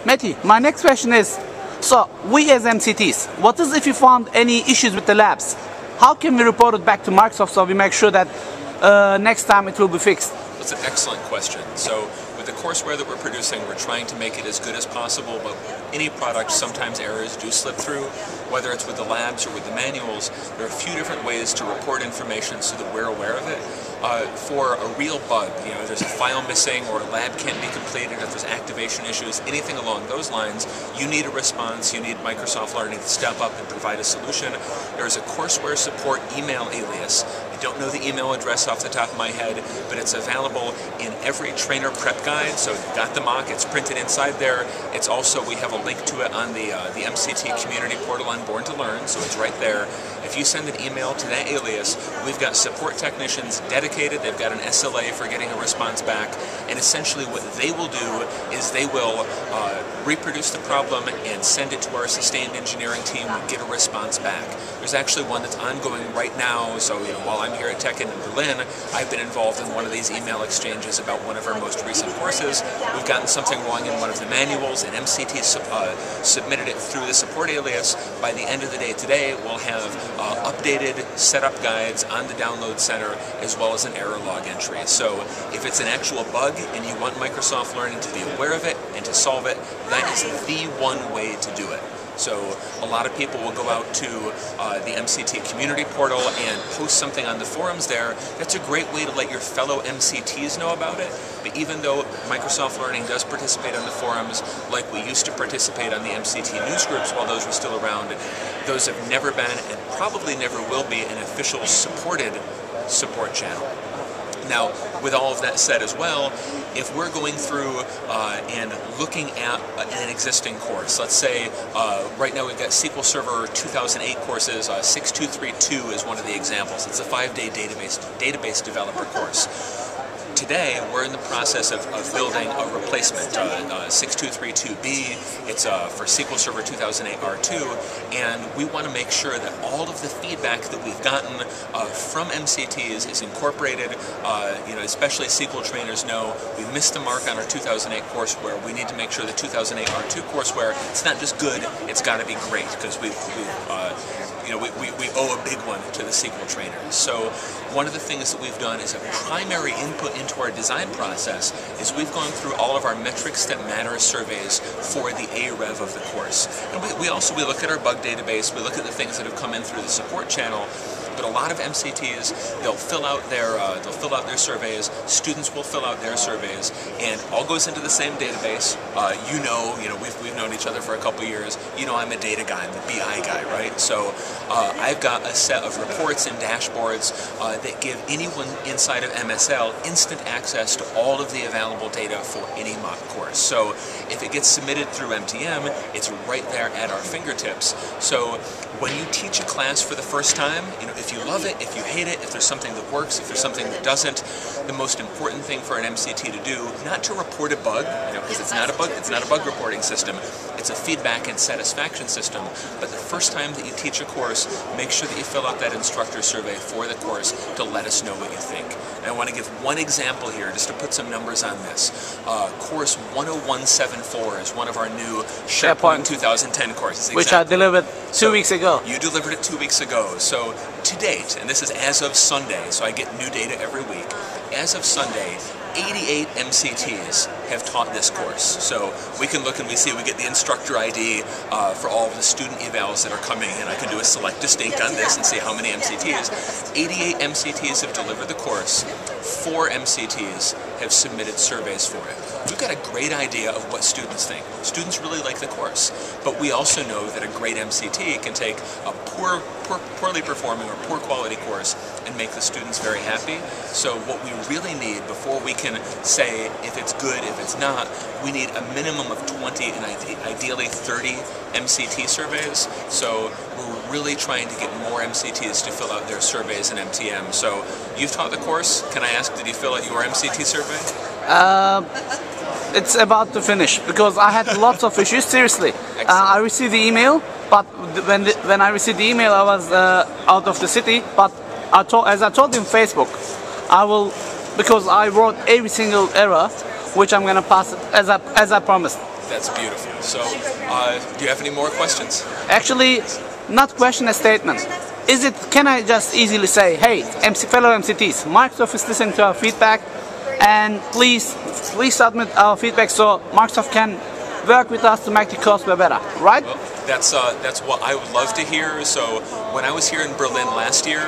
Matthew, my next question is, so we as MCTs, what is if you found any issues with the labs? How can we report it back to Microsoft so we make sure that next time it will be fixed? That's an excellent question. So with the courseware that we're producing, we're trying to make it as good as possible, but any product, sometimes errors do slip through, whether it's with the labs or with the manuals. There are a few different ways to report information so that we're aware of it. For a real bug, there's a file missing or a lab can't be completed, if there's activation issues, anything along those lines, you need a response, you need Microsoft Learning to step up and provide a solution. There's a courseware support email alias. I don't know the email address off the top of my head, but it's available in every trainer prep guide. So you've got the mock, it's printed inside there. It's also, we have a link to it on the MCT community portal on Born to Learn, so it's right there. If you send an email to that alias, we've got support technicians dedicated, they've got an SLA for getting a response back, and essentially what they will do is they will reproduce the problem and send it to our sustained engineering team and get a response back. There's actually one that's ongoing right now, so while I'm here at Tech Ed in Berlin, I've been involved in one of these email exchanges about one of our most recent courses. We've gotten something wrong in one of the manuals, and MCT submitted it through the support alias. By the end of the day today, we'll have updated setup guides on the download center as well as an error log entry. So if it's an actual bug and you want Microsoft Learning to be aware of it and to solve it, that is the one way to do it. So a lot of people will go out to the MCT community portal and post something on the forums there. That's a great way to let your fellow MCTs know about it. But even though Microsoft Learning does participate on the forums like we used to participate on the MCT news groups while those were still around, those have never been and probably never will be an official supported support channel. Now, with all of that said as well, if we're going through and looking at an existing course, let's say right now we've got SQL Server 2008 courses, 6232 is one of the examples. It's a 5-day database developer course. Today, we're in the process of building a replacement, 6232B. It's for SQL Server 2008 R2, and we want to make sure that all of the feedback that we've gotten from MCTs is incorporated. Especially SQL trainers know we missed the mark on our 2008 courseware. We need to make sure the 2008 R2 courseware, it's not just good, it's got to be great, because we owe a big one to the SQL trainers. So one of the things that we've done as a primary input into our design process is we've gone through all of our metrics that matter surveys for the AREV of the course. And we look at our bug database, we look at the things that have come in through the support channel. But a lot of MCTs, they'll fill out their surveys. Students will fill out their surveys, and all goes into the same database. We've known each other for a couple years. I'm a data guy, I'm a BI guy, right? So I've got a set of reports and dashboards that give anyone inside of MSL instant access to all of the available data for any mock course. So if it gets submitted through MTM, it's right there at our fingertips. So when you teach a class for the first time, if you love it, if you hate it, if there's something that works, if there's something that doesn't, the most important thing for an MCT to do, not to report a bug, because it's not a bug reporting system, it's a feedback and satisfaction system, but the first time that you teach a course, make sure that you fill out that instructor survey for the course to let us know what you think. And I want to give one example here, just to put some numbers on this. Course 10174 is one of our new SharePoint 2010 courses. Which I delivered 2 weeks ago. You delivered it 2 weeks ago. So to date, and this is as of Sunday, so I get new data every week, as of Sunday, 88 MCTs have taught this course. So we can look and we get the instructor ID for all of the student evals that are coming in. I can do a select distinct on this and see how many MCTs. 88 MCTs have delivered the course. 4 MCTs have submitted surveys for it. We've got a great idea of what students think. Students really like the course, but we also know that a great MCT can take a poorly performing or poor quality course and make the students very happy. So what we really need before we can say if it's good, if it's not, we need a minimum of 20 and ideally 30 MCT surveys. So we're really trying to get more MCTs to fill out their surveys in MTM. So you've taught the course. Can I ask, did you fill out your MCT survey? It's about to finish because I had lots of issues. Seriously, I received the email, but when I received the email, I was out of the city. But as I told him Facebook, I will, because I wrote every single error, which I'm gonna pass it as I promised. That's beautiful. So, do you have any more questions? Actually, not question, a statement. Can I just easily say, hey, fellow MCTs, Microsoft is listening to our feedback, and please submit our feedback so Microsoft can work with us to make the courseware better, right? Well, that's what I would love to hear. So when I was here in Berlin last year,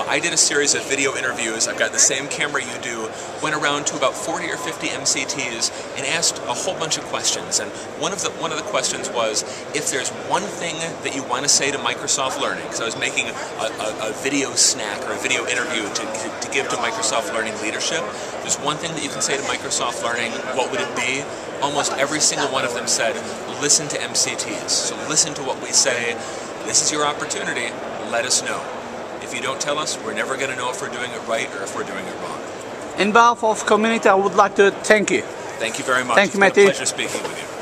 I did a series of video interviews. I've got the same camera you do. Went around to about 40 or 50 MCTs and asked a whole bunch of questions. And one of the questions was, if there's one thing that you want to say to Microsoft Learning, because I was making a video snack or a video interview to give to Microsoft Learning leadership. There's one thing that you can say to Microsoft Learning. What would it be? Almost every single one of them said, listen to MCTs. So listen to what we say. This is your opportunity. Let us know. If you don't tell us, we're never going to know if we're doing it right or if we're doing it wrong. In behalf of community, I would like to thank you. Thank you very much. Thank you, Mathew. It's been a pleasure speaking with you.